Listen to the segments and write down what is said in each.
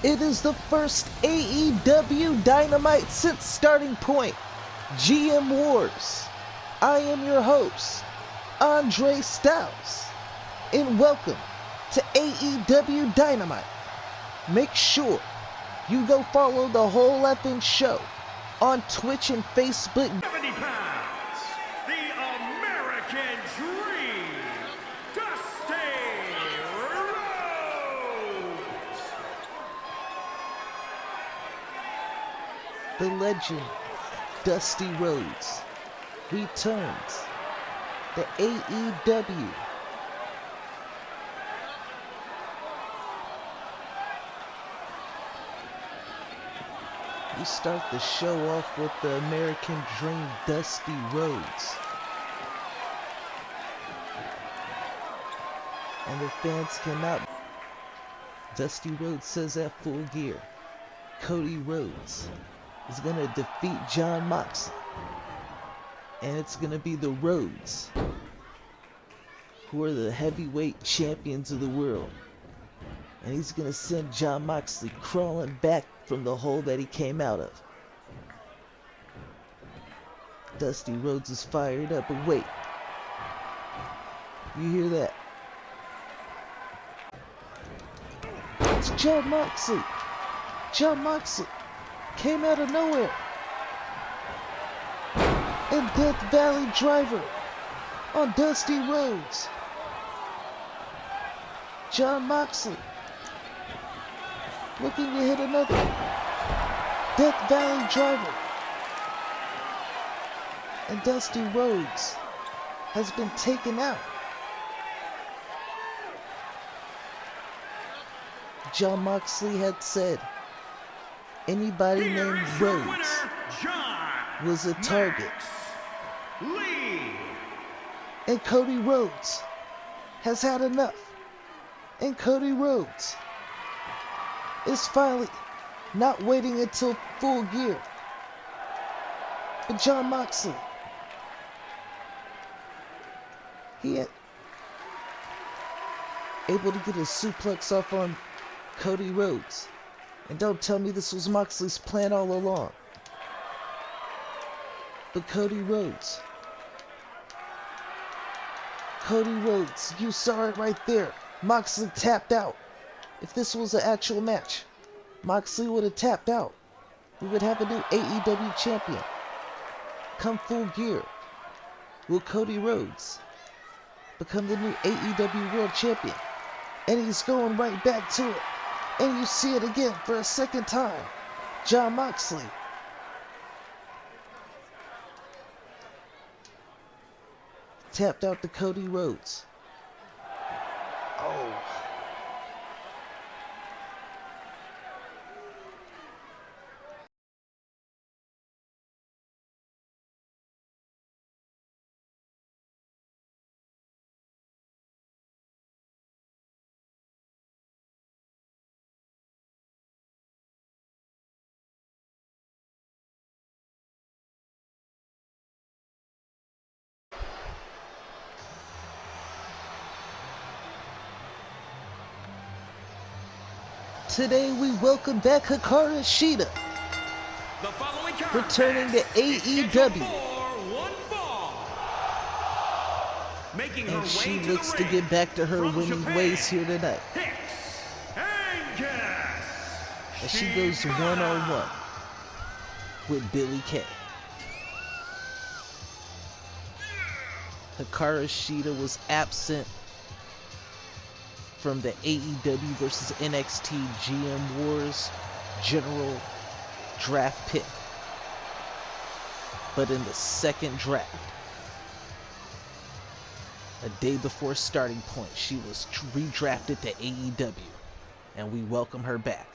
It is the first AEW Dynamite since starting point, GM Wars. I am your host, Andre Styles, and welcome to AEW Dynamite. Make sure you go follow the whole effing show on Twitch and Facebook. 70 pounds, the American Dream, Dusty Rhodes. The legend, Dusty Rhodes, returns to AEW. We start the show off with the American Dream, Dusty Rhodes. And the fans cannot. Dusty Rhodes says at Full Gear, Cody Rhodes is going to defeat Jon Moxley. And it's going to be the Rhodes who are the heavyweight champions of the world. And he's going to send Jon Moxley crawling back from the hole that he came out of. Dusty Rhodes is fired up, but wait. You hear that? It's Jon Moxley. Jon Moxley came out of nowhere. And Death Valley Driver on Dusty Rhodes. Jon Moxley looking to hit another Death Valley Driver. And Dusty Rhodes has been taken out. Jon Moxley had said anybody named Rhodes was a target. And Cody Rhodes has had enough. And Cody Rhodes is finally not waiting until Full Gear. But Jon Moxley, he had able to get a suplex off on Cody Rhodes. And don't tell me this was Moxley's plan all along. But Cody Rhodes, you saw it right there. Moxley tapped out. If this was an actual match, Moxley would have tapped out. We would have a new AEW champion. Come Full Gear, will Cody Rhodes become the new AEW World Champion? And he's going right back to it. And you see it again for a second time. Jon Moxley tapped out to Cody Rhodes. Oh. Today we welcome back Hikaru Shida, returning to AEW, and she looks to get back to her winning ways here tonight, as she goes one-on-one with Billie Kay. Hikaru Shida was absent from the AEW versus NXT GM Wars General Draft pick. But in the second draft, a day before starting point, she was redrafted to AEW, and we welcome her back.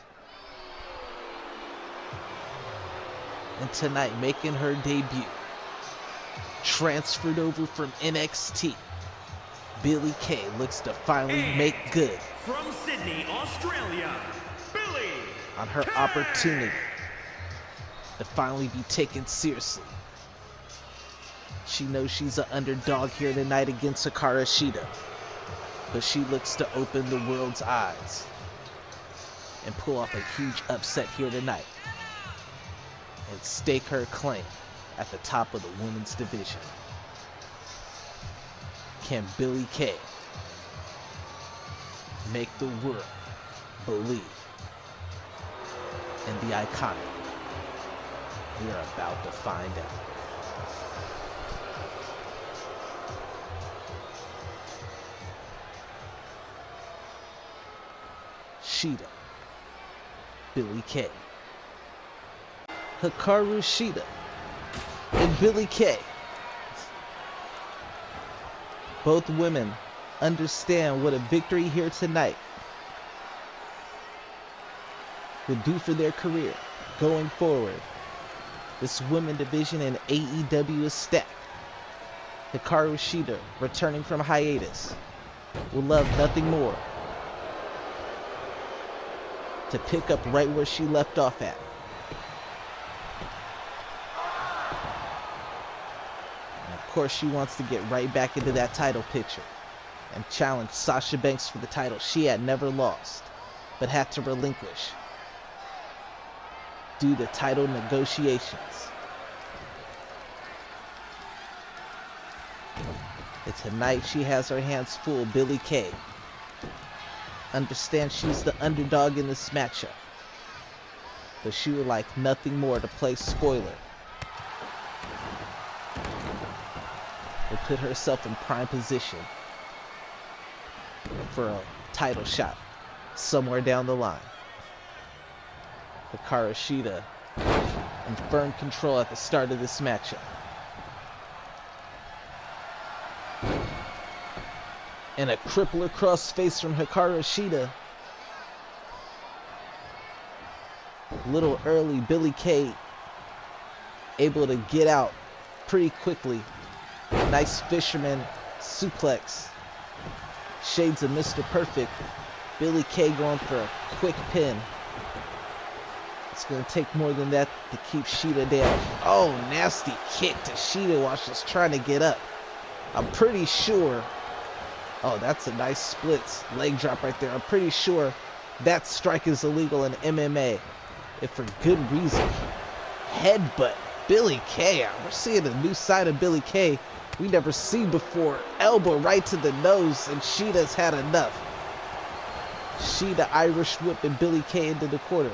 And tonight, making her debut, transferred over from NXT, Billie Kay looks to finally make good from Sydney, Australia, Billie on her Kay. Opportunity to finally be taken seriously. She knows she's an underdog here tonight against Hikaru Shida, but she looks to open the world's eyes. and pull off a huge upset here tonight and stake her claim at the top of the women's division. Can Billie Kay make the world believe in the iconic? We are about to find out. Shida, Billie Kay. Hikaru Shida and Billie Kay. Both women understand what a victory here tonight would do for their career going forward. This women division in AEW is stacked. Hikaru Shida, returning from hiatus, will love nothing more to pick up right where she left off at. And of course, she wants to get right back into that title picture and challenge Sasha Banks for the title she had never lost, but had to relinquish due to title negotiations. And tonight she has her hands full. Billie Kay understands she's the underdog in this matchup, but she would like nothing more to play spoiler or put herself in prime position for a title shot somewhere down the line. Hikaru Shida in firm control at the start of this matchup. And a crippler crossface from Hikaru Shida. A little early, Billie Kay able to get out pretty quickly. Nice fisherman suplex. Shades of Mr. Perfect. Billie Kay going for a quick pin. It's going to take more than that to keep Shida down. Oh, nasty kick to Shida while she's trying to get up. I'm pretty sure... Oh, that's a nice splits leg drop right there. I'm pretty sure that strike is illegal in MMA, if for good reason. Headbutt. Billie Kay. We're seeing a new side of Billie Kay we never seen before. Elbow right to the nose, and Shida's had enough. Shida Irish whipping Billie Kay into the corner.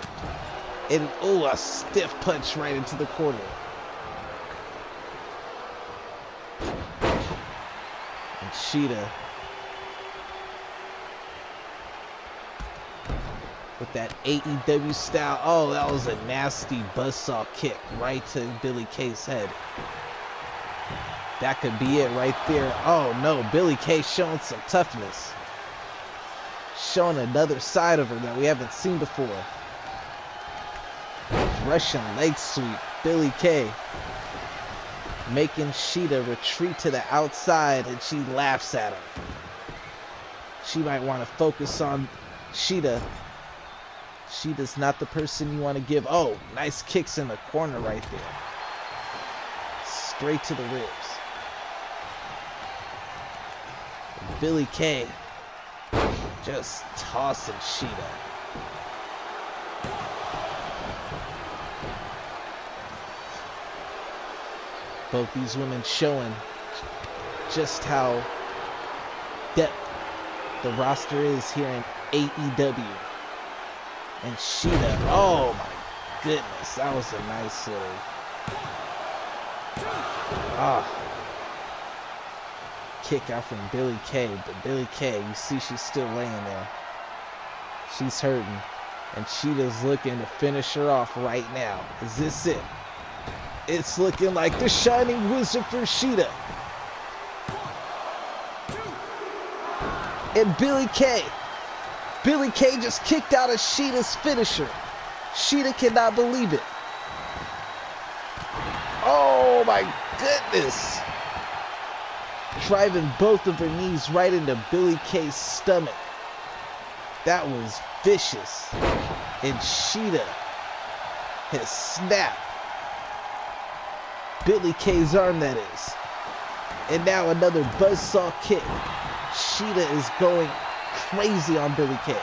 And oh, a stiff punch right into the corner. And Shida with that AEW style. Oh, that was a nasty buzzsaw kick right to Billie Kay's head. That could be it right there. Oh no, Billie Kay showing some toughness. Showing another side of her that we haven't seen before. Russian leg sweep. Billie Kay making Shida retreat to the outside, and she laughs at her. She might want to focus on Shida. Shida's not the person you want to give. Oh, nice kicks in the corner right there. Straight to the ribs. And Billie Kay just tossing Shida. Both these women showing just how depth the roster is here in AEW. And Shida, oh my goodness, that was a nice little... kick out from Billie Kay, but Billie Kay, you see she's still laying there. She's hurting, and Shida's looking to finish her off right now. Is this it? It's looking like the Shining Wizard for Shida. And Billie Kay just kicked out of Shida's finisher. Shida cannot believe it. Oh my goodness. Driving both of her knees right into Billie Kay's stomach. That was vicious. And Shida has snapped Billie Kay's arm, that is. And now another buzzsaw kick. Shida is going crazy on Billie Kay.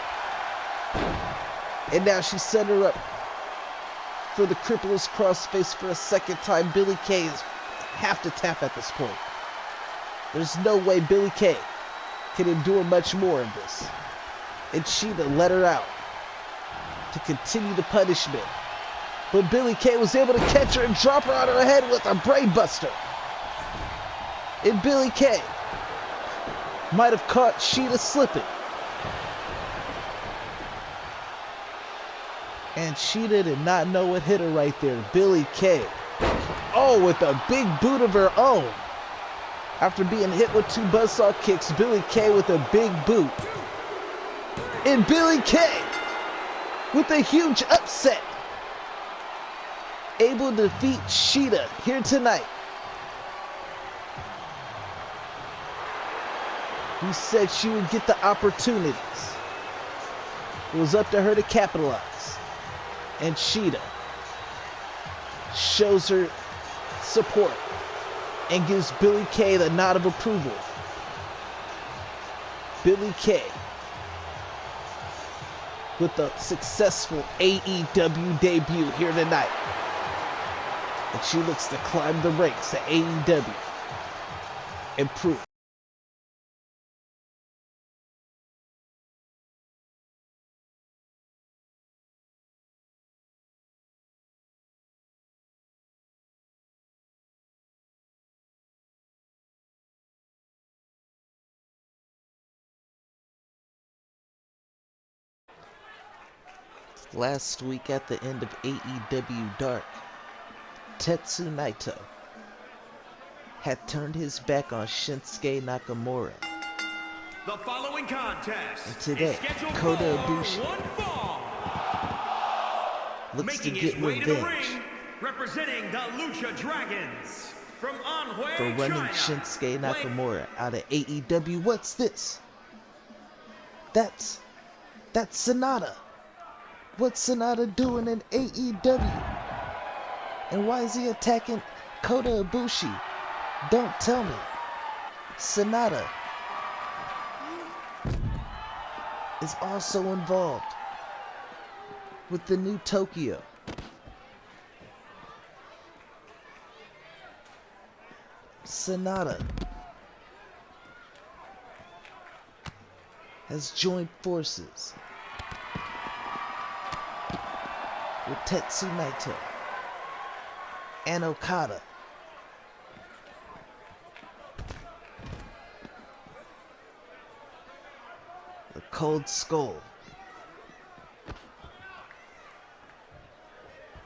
And now she set her up for the crippler's crossface for a second time. Billie Kay have to tap at this point. There's no way Billie Kay can endure much more of this. And Sheeta let her out to continue the punishment. But Billie Kay was able to catch her and drop her on her head with a brainbuster. And Billie Kay might have caught Sheeta slipping. And Sheeta did not know what hit her right there. Billie Kay, oh, with a big boot of her own. After being hit with 2 buzzsaw kicks, Billie Kay with a big boot. And Billie Kay with a huge upset, able to defeat Sheeta here tonight. Who said she would get the opportunities. It was up to her to capitalize. And Sheeta shows her support and gives Billie Kay the nod of approval. Billie Kay with a successful AEW debut here tonight. And she looks to climb the ranks at AEW and prove. Last week at the end of AEW Dark, Tetsu Naito had turned his back on Shinsuke Nakamura. The following contest And today, Kota Ibushi looks to get revenge representing the Lucha Dragons from Anhui, for running China. Shinsuke Nakamura out of AEW. What's this? That's Sonata. What's Sonata doing in AEW? And why is he attacking Kota Ibushi? Don't tell me. Sonata is also involved with the new Tokyo. Sonata has joined forces with Tetsu Naito and Okada. The Cold Skull,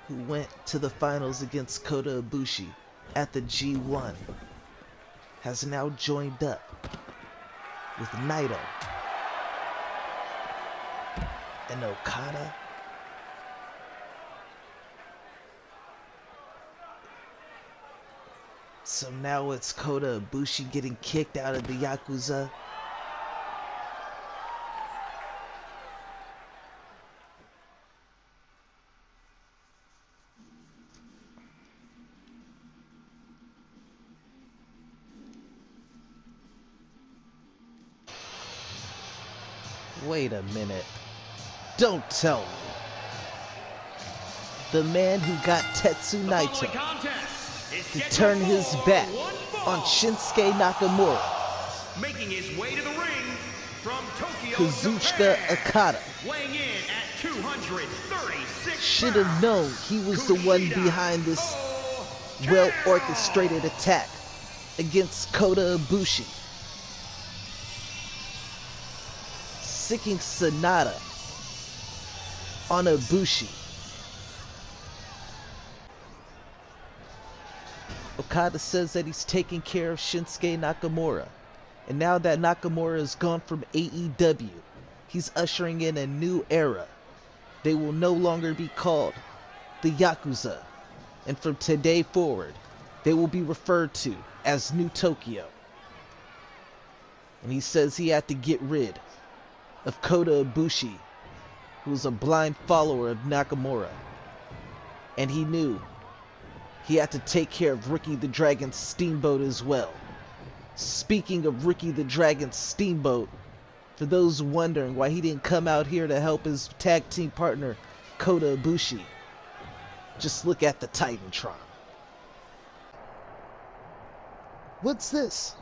who went to the finals against Kota Ibushi at the G1, has now joined up with Naito and Okada. So now it's Kota Ibushi getting kicked out of the Yakuza. Wait a minute. Don't tell me. The man who got Tetsu Naito to turn his back on Shinsuke Nakamura, making his way to the ring from Tokyo, Kazuchika Japan, Okada, weighing in at 236 should have known he was the one behind this well-orchestrated attack against Kota Ibushi. Sicking Sonata on Ibushi. Okada says that he's taking care of Shinsuke Nakamura. And now that Nakamura is gone from AEW, he's ushering in a new era. They will no longer be called the Yakuza. And from today forward, they will be referred to as New Tokyo. And he says he had to get rid of Kota Ibushi, who was a blind follower of Nakamura. And he knew he had to take care of Ricky the Dragon Steamboat as well. Speaking of Ricky the Dragon Steamboat, For those wondering why he didn't come out here to help his tag team partner, Kota Ibushi, just look at the Titantron. What's this?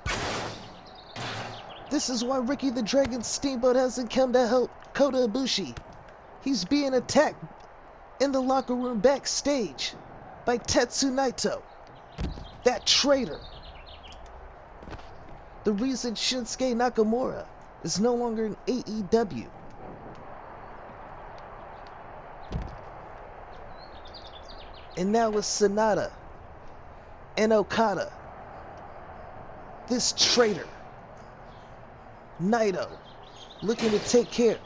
This is why Ricky the Dragon Steamboat hasn't come to help Kota Ibushi. He's being attacked in the locker room backstage by Tetsu Naito, that traitor. The reason Shinsuke Nakamura is no longer in AEW. And now it's Sonata and Okada. This traitor, Naito, looking to take care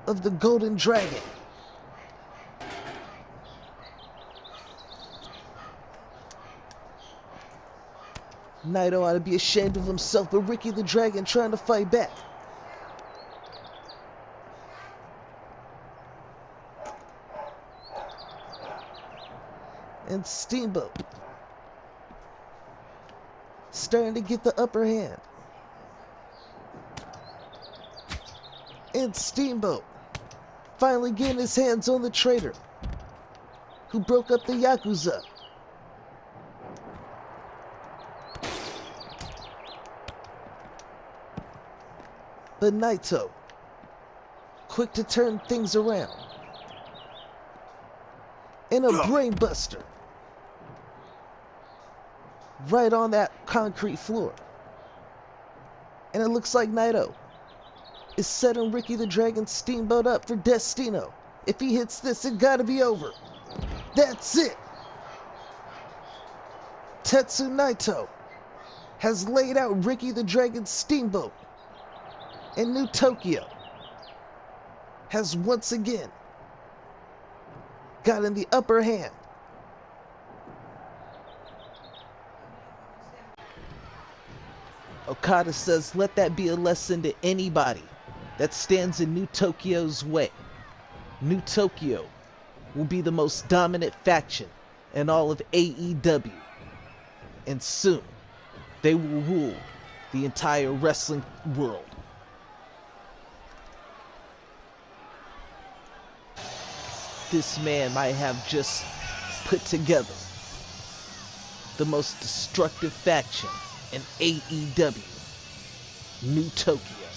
of the Golden Dragon. Naito ought to be ashamed of himself, but Ricky the Dragon trying to fight back. And Steamboat starting to get the upper hand. And Steamboat finally getting his hands on the traitor who broke up the Yakuza. But Naito, quick to turn things around. And a brainbuster right on that concrete floor. And it looks like Naito is setting Ricky the Dragon Steamboat up for Destino. If he hits this, it gotta be over. That's it. Tetsu Naito has laid out Ricky the Dragon Steamboat. And New Tokyo has once again gotten the upper hand. Okada says, let that be a lesson to anybody that stands in New Tokyo's way. New Tokyo will be the most dominant faction in all of AEW. And soon, they will rule the entire wrestling world. This man might have just put together the most destructive faction in AEW, New Tokyo.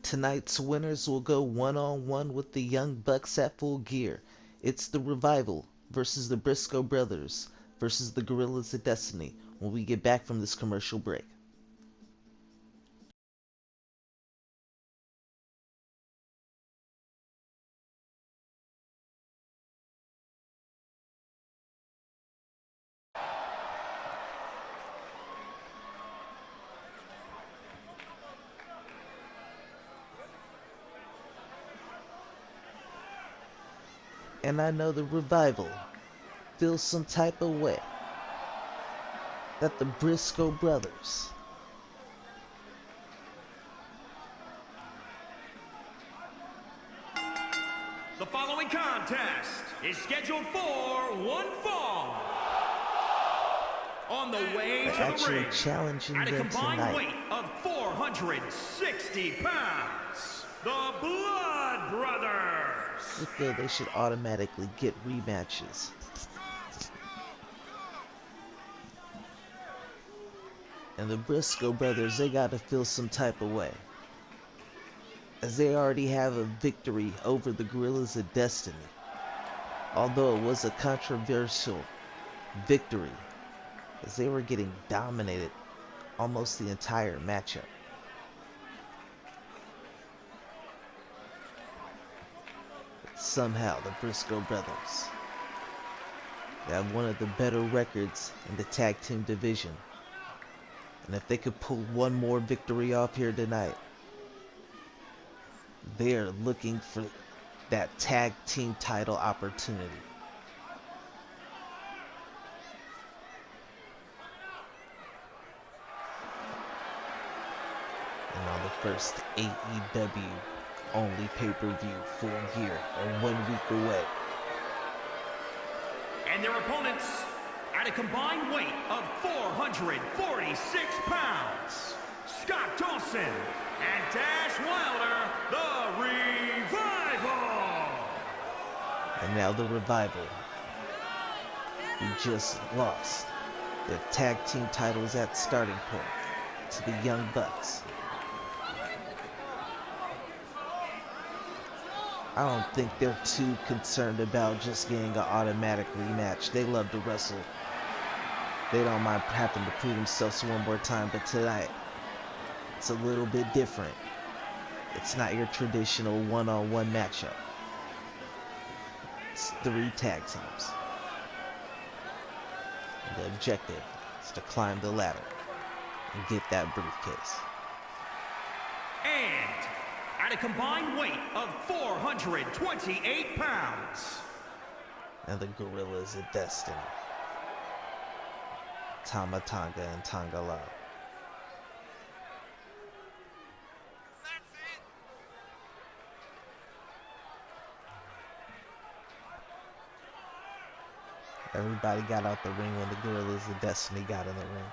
Tonight's winners will go one-on-one with the Young Bucks at Full Gear. It's the Revival versus the Briscoe Brothers versus the Gorillas of Destiny when we get back from this commercial break. And I know the Revival feels some type of way that the Briscoe Brothers The following contest is scheduled for one fall. On the way to the actually ring, challenging at a them combined tonight. weight of 460 pounds, the Blood Brothers. I feel they should automatically get rematches. And the Briscoe Brothers, they gotta feel some type of way, as they already have a victory over the Gorillas of Destiny. Although it was a controversial victory, as they were getting dominated almost the entire matchup. But somehow the Briscoe Brothers, they have one of the better records in the tag team division. And if they could pull one more victory off here tonight, they're looking for that tag team title opportunity. And on the first AEW only pay-per-view Full Gear are 1 week away. And their opponents, at a combined weight of 446 pounds, Scott Dawson and Dash Wilder, the Revival. And now the Revival, who just lost their tag team titles at Starting Point to the Young Bucks. I don't think they're too concerned about just getting an automatic rematch. They love to wrestle. They don't mind having to prove themselves one more time, but tonight, it's a little bit different. It's not your traditional one-on-one matchup. It's 3 tag teams. And the objective is to climb the ladder and get that briefcase. And at a combined weight of 428 pounds, and the Gorillas of Destiny, Tama Tonga and Tonga Lao. Everybody got out the ring when the Gorillas of Destiny got in the ring.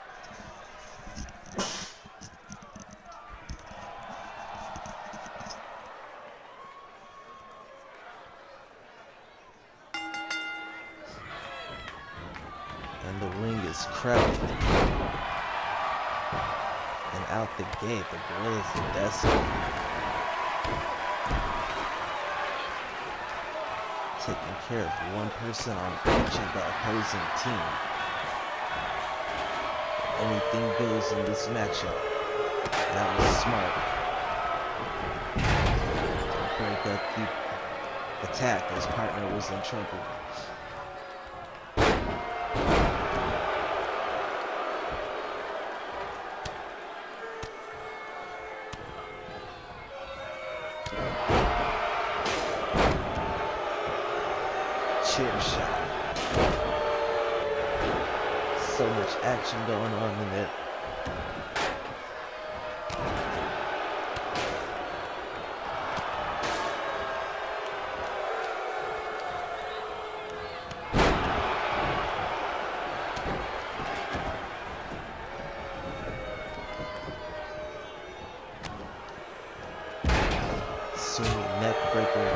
And the ring is crowded. And out the gate, the Gorillas of Destiny taking care of one person on each of the opposing team. Anything goes in this matchup. That was smart. To break up the attack. His partner was in trouble. Chair shot. So much action going on in there. Swinging neck breaker.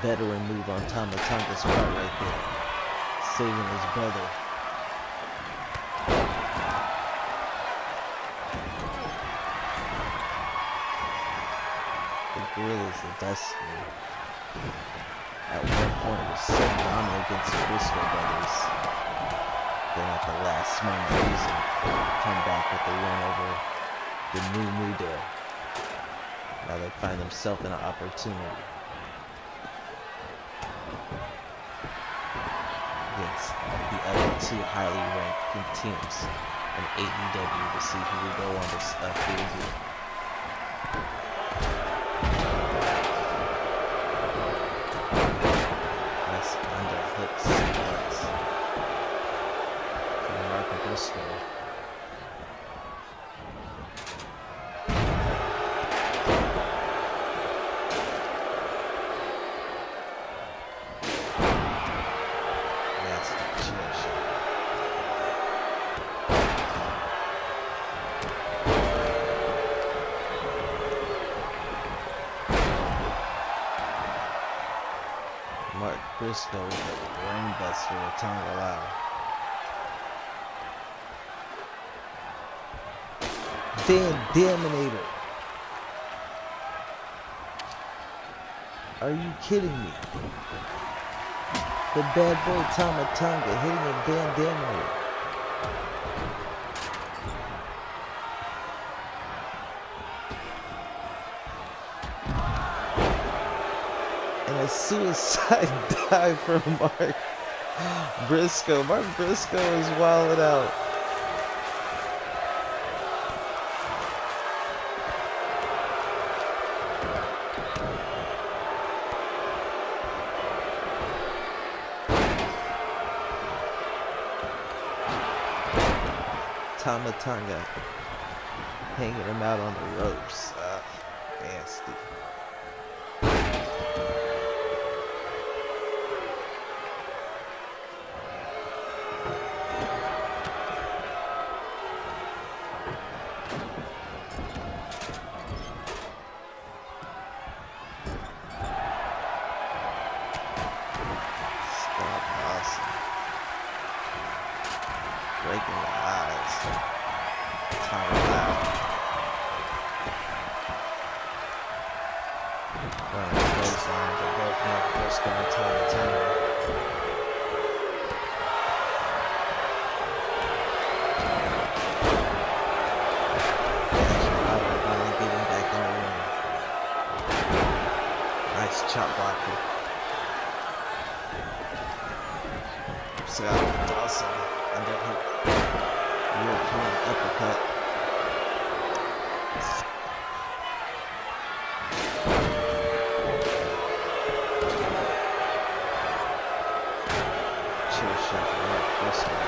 Veteran move on Tama Tonga's part right there. Saving his brother. The Gorillas of Destiny at one point was so dominant against the Briscoe brothers. Then at the last moment, losing, come back with the win over the New Day. Now they find themselves in an opportunity against the other 2 highly ranked teams in AEW to see who will go on this preview. Nice underhook suplex from Mark Briscoe. Mark Briscoe with a brainbuster with Tonga Lao. Van Daminator. Are you kidding me? The bad boy Tama Tonga hitting a Van Daminator. And a suicide dive from Mark Briscoe. Mark Briscoe is wilding out. Tamatanga hanging him out on the ropes. Nasty. Stop, awesome. Breaking the eyes. Time out. Running the baseline to both Mark Briscoe and Tamatanga. Finally getting back in the ring. Nice chop blocking. Scott Dawson underhook. European uppercut. Chair shot from Mark Briscoe.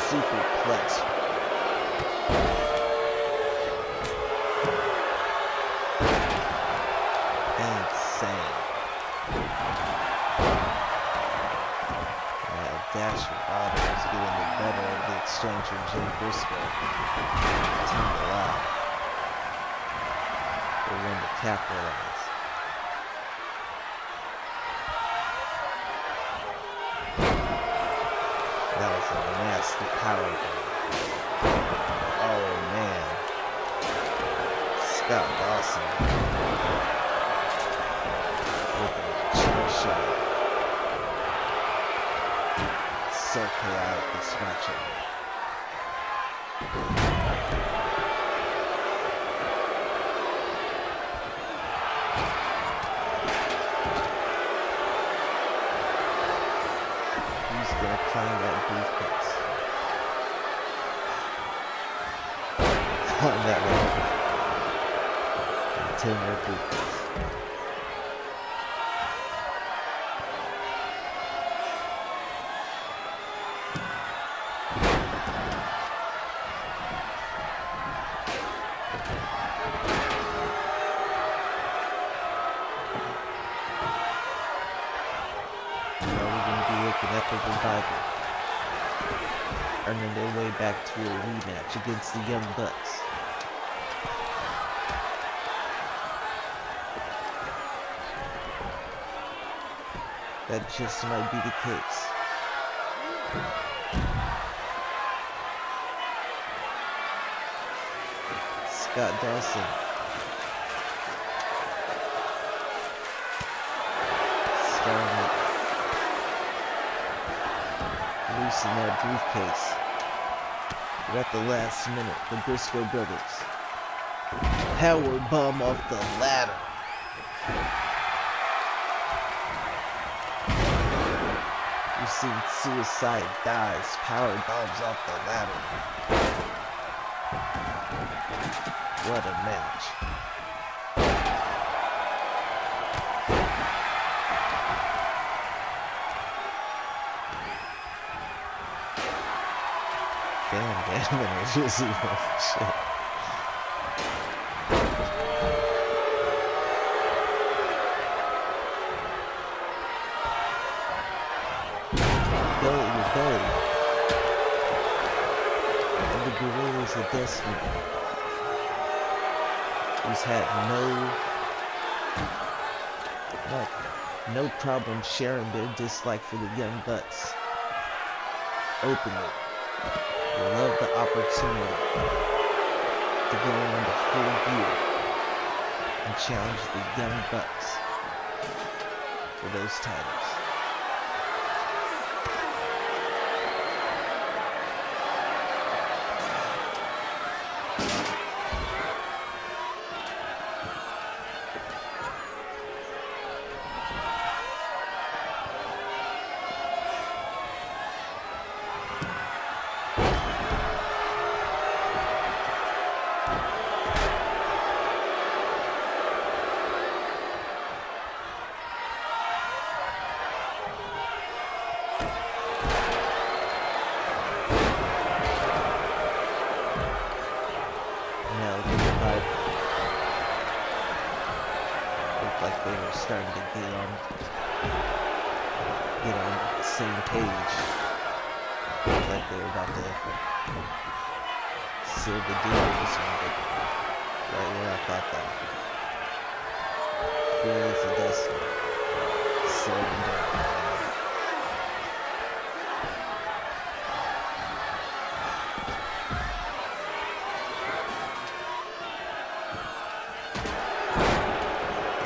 Superplex. Insane. Dash Auto is getting the better of the exchanger Jay Briscoe. Time to lie. They win to capitalize. That was a nasty power bomb. Oh man. Scott Dawson. With a chair shot. So chaotic this matchup. Who's gonna climb that briefcase? On that one. Container briefcase. At the Revival, earning their way back to a rematch against the Young Bucks. That just might be the case. Scott Dawson. Starting up. Loosen that briefcase. But at the last minute, the Briscoe brothers power bomb off the ladder. We've seen suicide dives, power bombs off the ladder. What a match. Damn, it's just shit. Belly to belly. And the Gorillas of Destiny, who's had no problem sharing their dislike for the Young Bucks openly. They love the opportunity to go on the full gear and challenge the Young Bucks for those titles. Like they were starting to get on the same page. Like they were about to seal the deal with this one, but right where I thought that. Realize it does slow them down.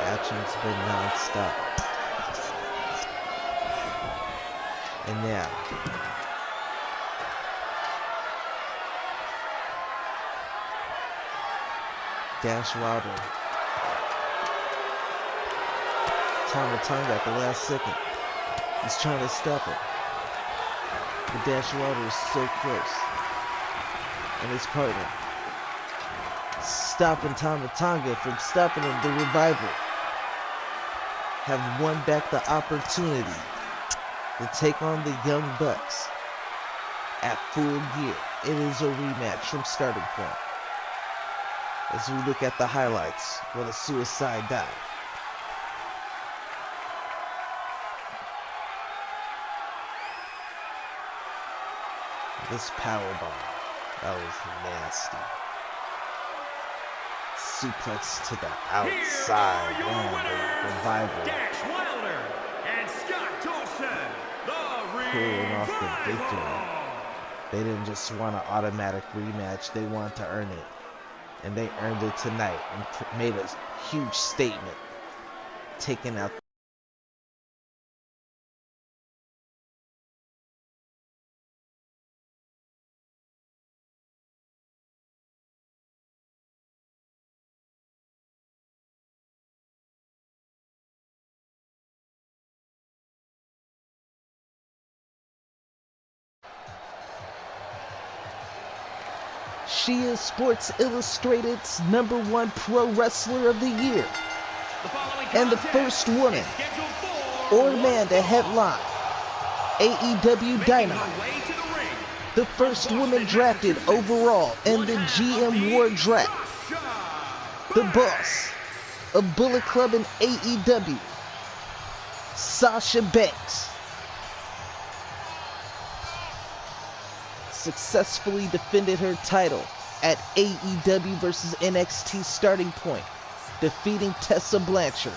Action's been non-stop. And now, Dash Wilder, Tama Tonga at the last second. He's trying to stop it. But Dash Wilder is so close. And his partner stopping Tama Tonga from stopping the revival. Have won back the opportunity to take on the Young Bucks at Full Gear. It is a rematch from Starting Point. As we look at the highlights for the Suicide Dive. This powerbomb, that was nasty. Suplex to the outside, man, the revival. Dash Wilder and Scott Dawson, Pulling off the victory. They didn't just want an automatic rematch, they wanted to earn it. And they earned it tonight and made a huge statement, taking out She is Sports Illustrated's #1 pro wrestler of the year. And the first woman or man to headline AEW Dynamite. The first woman drafted overall in the GM War Draft. The boss of Bullet Club and AEW, Sasha Banks. Successfully defended her title at AEW versus NXT Starting Point, defeating Tessa Blanchard.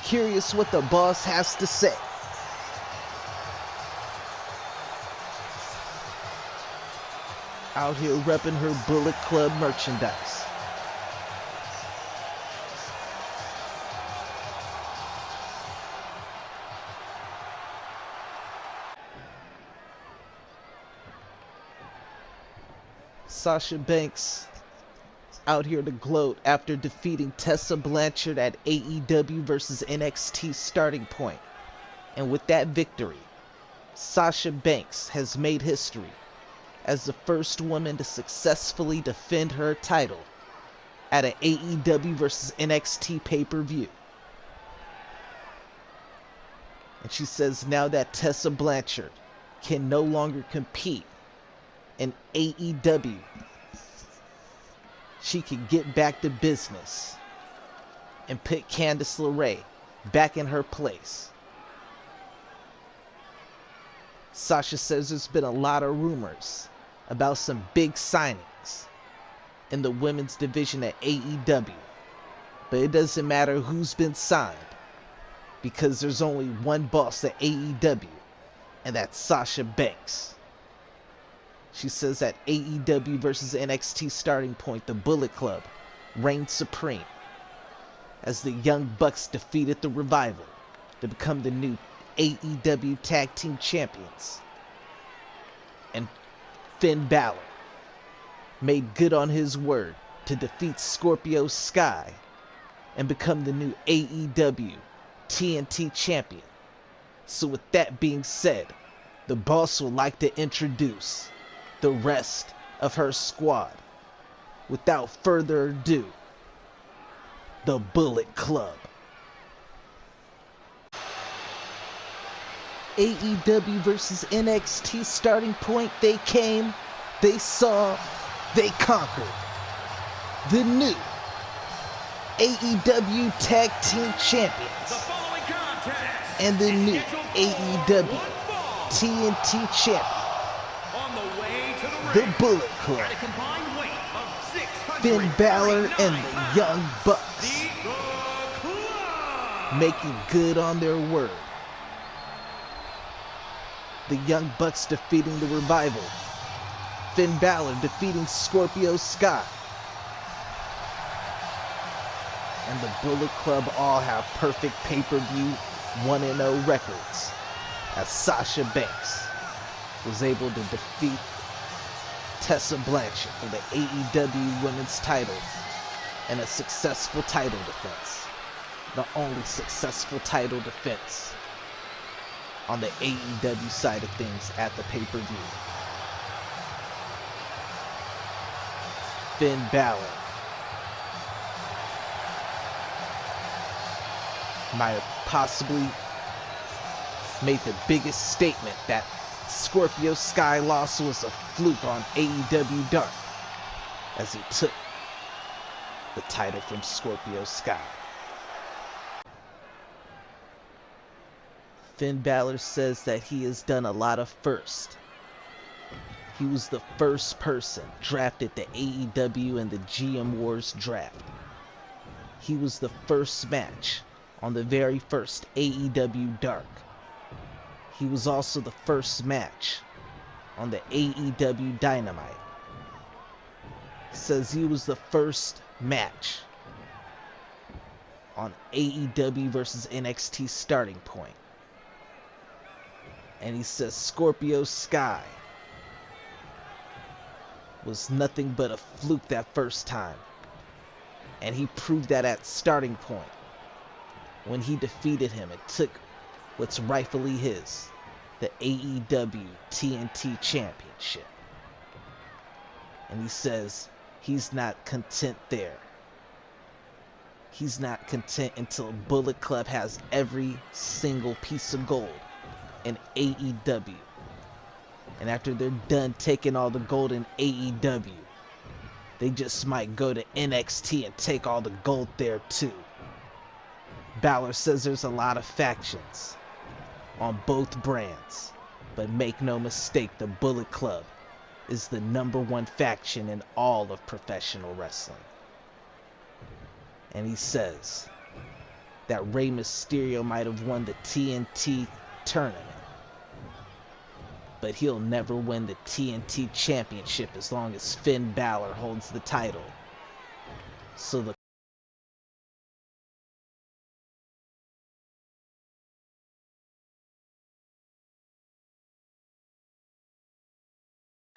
Curious what the boss has to say. Out here repping her Bullet Club merchandise. Sasha Banks out here to gloat after defeating Tessa Blanchard at AEW versus NXT Starting Point. And with that victory, Sasha Banks has made history as the first woman to successfully defend her title at an AEW versus NXT pay-per-view. And she says now that Tessa Blanchard can no longer compete in AEW, she can get back to business and put Candice LeRae back in her place. Sasha says there's been a lot of rumors about some big signings in the women's division at AEW, but it doesn't matter who's been signed because there's only one boss at AEW, and that's Sasha Banks. She says at AEW versus NXT Starting Point, the Bullet Club reigned supreme as the Young Bucks defeated the Revival to become the new AEW Tag Team Champions. And Finn Balor made good on his word to defeat Scorpio Sky and become the new AEW TNT Champion. So with that being said, the boss would like to introduce the rest of her squad. without further ado, the Bullet Club. AEW versus NXT starting point. They came, they saw, they conquered. The new AEW Tag Team Champions and the new AEW TNT Champion, the Bullet Club, Finn Balor and the Young Bucks, making good on their word. The Young Bucks defeating the Revival, Finn Balor defeating Scorpio Sky, and the Bullet Club all have perfect pay-per-view 1-0 records, as Sasha Banks was able to defeat Tessa Blanchard for the AEW Women's title and a successful title defense. The only successful title defense on the AEW side of things at the pay-per-view. Finn Balor might have possibly made the biggest statement that Scorpio Sky loss was a fluke on AEW Dark, as he took the title from Scorpio Sky. Finn Balor says that he has done a lot of firsts. He was the first person drafted to AEW in the GM Wars draft. He was the first match on the very first AEW Dark. He was also the first match on the AEW Dynamite. He says he was the first match on AEW versus NXT starting point. And he says Scorpio Sky was nothing but a fluke that first time. And he proved that at starting point when he defeated him and took what's rightfully his, the AEW TNT Championship. And he says he's not content there. He's not content until Bullet Club has every single piece of gold in AEW. And after they're done taking all the gold in AEW, they just might go to NXT and take all the gold there too. Balor says there's a lot of factions on both brands, but make no mistake, the Bullet Club is the #1 faction in all of professional wrestling. And he says that Rey Mysterio might have won the TNT tournament, but he'll never win the TNT Championship as long as Finn Balor holds the title. So the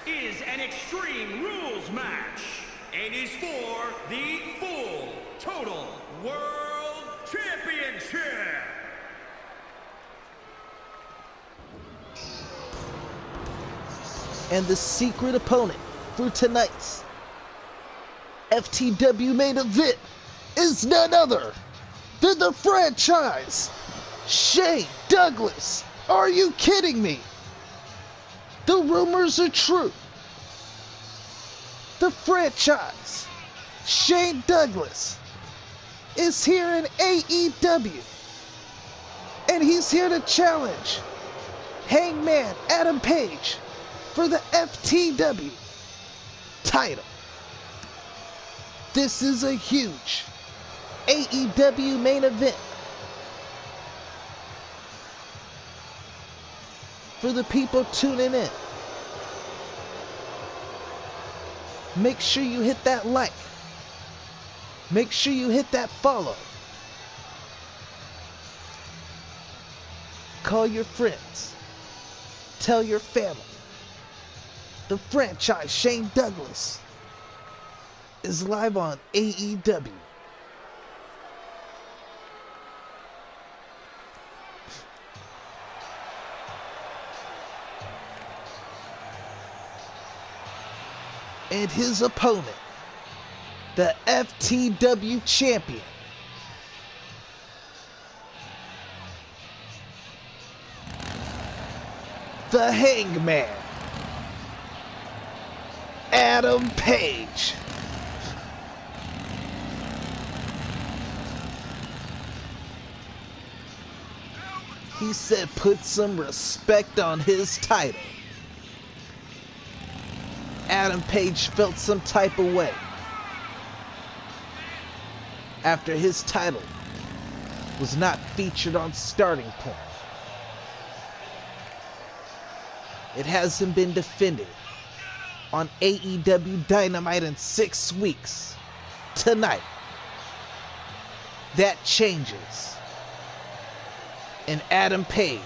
is an Extreme Rules match. It is for the full total World Championship. And the secret opponent for tonight's FTW main event is none other than the franchise Shane Douglas. Are you kidding me? The rumors are true. The franchise Shane Douglas is here in AEW, and he's here to challenge Hangman Adam Page for the FTW title. This is a huge AEW main event for the people tuning in. Make sure you hit that like. Make sure you hit that follow. Call your friends. Tell your family. The franchise Shane Douglas is live on AEW. And his opponent the FTW champion, the Hangman, Adam Page. He said put some respect on his title. Adam Page felt some type of way after his title was not featured on Starting Point. It hasn't been defended on AEW Dynamite in 6 weeks. Tonight, that changes. And Adam Page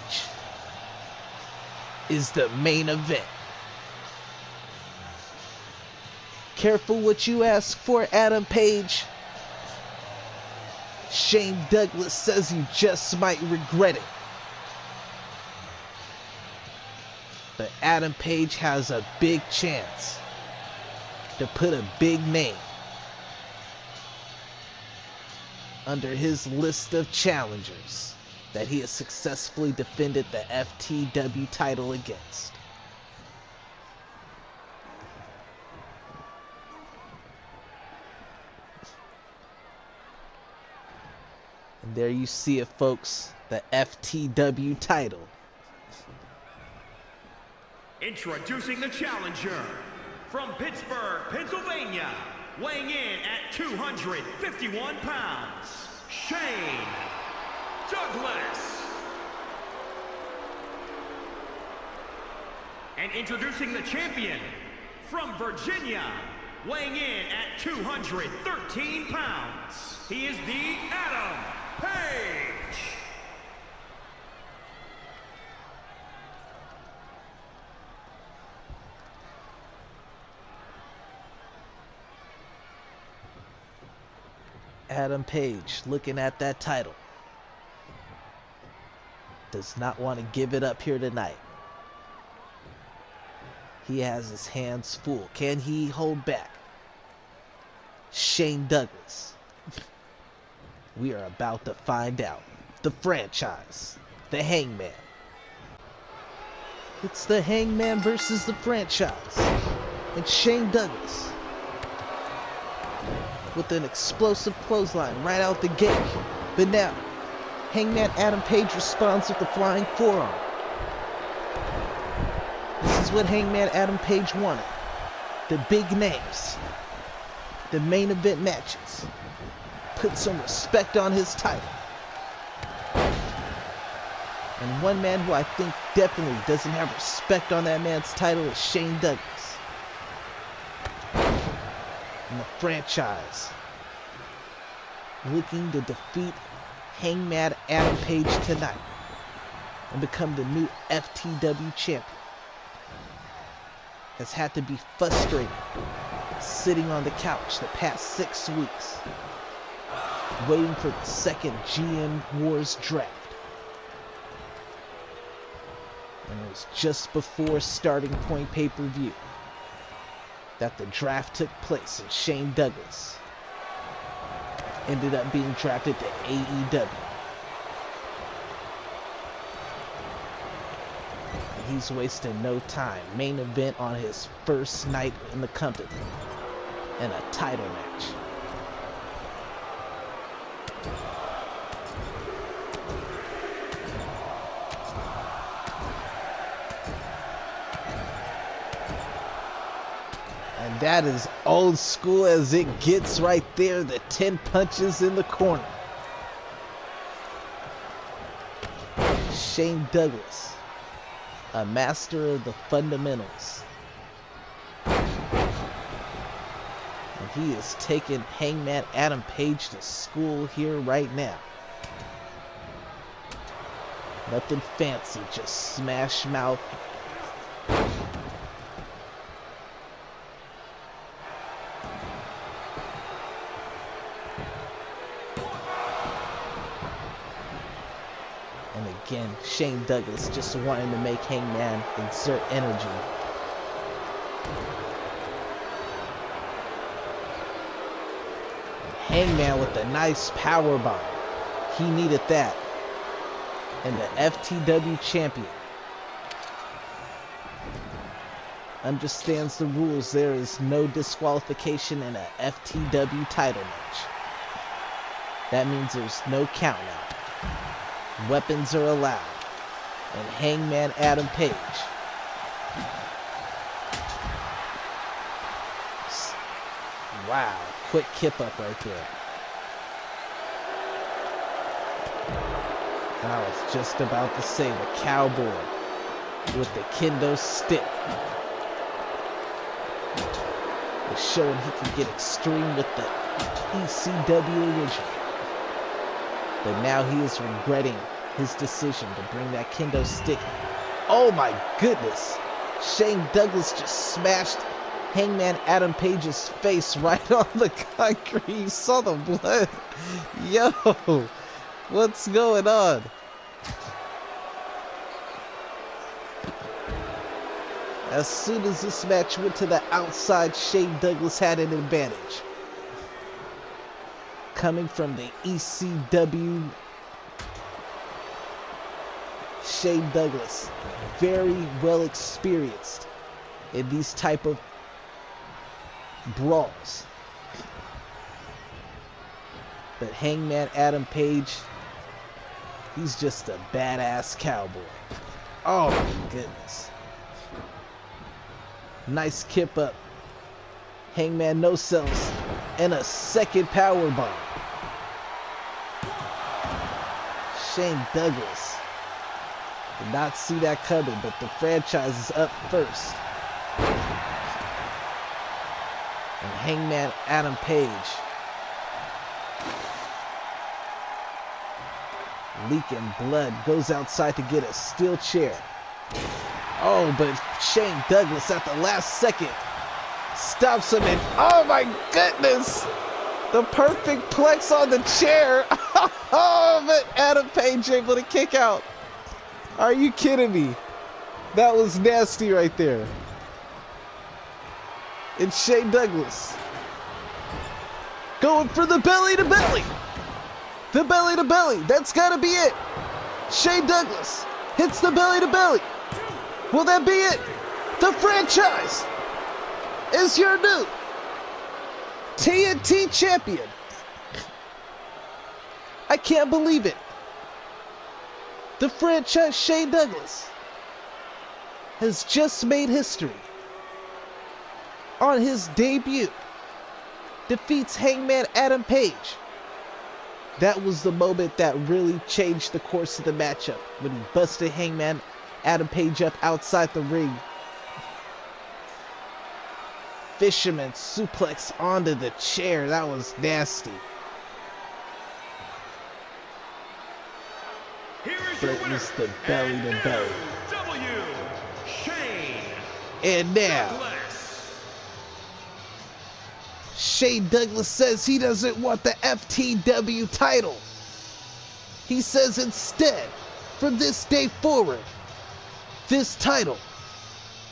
is the main event. Careful what you ask for, Adam Page. Shane Douglas says you just might regret it. But Adam Page has a big chance to put a big name under his list of challengers that he has successfully defended the FTW title against. And there you see it, folks, the FTW title. Introducing the challenger from Pittsburgh, Pennsylvania, weighing in at 251 pounds, Shane Douglas. And introducing the champion from Virginia, weighing in at 213 pounds, he is the Adam Page. Adam Page, looking at that title, does not want to give it up here tonight. He has his hands full. Can he hold back Shane Douglas? We are about to find out. The franchise, the Hangman. It's the Hangman versus the franchise. And Shane Douglas with an explosive clothesline right out the gate. But now, Hangman Adam Page responds with the flying forearm. This is what Hangman Adam Page wanted. The big names. The main event matches. Put some respect on his title. And one man who I think definitely doesn't have respect on that man's title is Shane Douglas. And the franchise looking to defeat Hangman Adam Page tonight and become the new FTW champion has had to be frustrated sitting on the couch the past 6 weeks waiting for the second GM Wars draft. And it was just before Starting Point pay-per-view that the draft took place, and Shane Douglas ended up being drafted to AEW. And he's wasting no time. Main event on his first night in the company and a title match. And that is old school as it gets right there. The 10 punches in the corner. Shane Douglas, a master of the fundamentals. And he is taking Hangman Adam Page to school here right now. Nothing fancy, just smash mouth. And again, Shane Douglas just wanting to make Hangman exert energy. Hangman with a nice power bomb. He needed that. And the FTW champion understands the rules. There is no disqualification in a FTW title match. That means there's no count out. Weapons are allowed. And Hangman Adam Page wow, quick kip up right there. And I was just about to say the cowboy with the kendo stick is showing he can get extreme with the ECW original. But now he is regretting his decision to bring that kendo stick. Oh my goodness. Shane Douglas just smashed Hangman Adam Page's face right on the concrete. You saw the blood. Yo, what's going on? As soon as this match went to the outside, Shane Douglas had an advantage. Coming from the ECW, Shane Douglas, very well experienced in these type of brawls. But Hangman Adam Page, he's just a badass cowboy. Oh my goodness. Nice kip up. Hangman no sells. And a second power bomb. Shane Douglas did not see that coming, but the franchise is up first. And Hangman Adam Page leaking blood, goes outside to get a steel chair. Oh, but Shane Douglas at the last second stops him, and oh my goodness, the perfect plex on the chair. Oh, but Adam Page able to kick out. Are you kidding me? That was nasty right there. And Shane Douglas going for the belly to belly. The belly to belly. That's gotta be it. Shane Douglas hits the belly to belly. Will that be it? The franchise is your new TNT champion. I can't believe it. The franchise Shane Douglas has just made history. On his debut, defeats Hangman Adam Page. That was the moment that really changed the course of the matchup, when he busted Hangman Adam Page up outside the ring. Fisherman suplex onto the chair. That was nasty. But it was the belly to belly. And now, Shane Douglas says he doesn't want the FTW title. He says instead, from this day forward, this title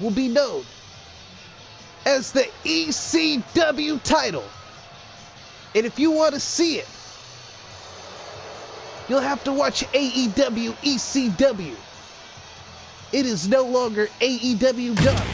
will be known as the ECW title. And if you want to see it, you'll have to watch AEW ECW. It is no longer AEW Dark.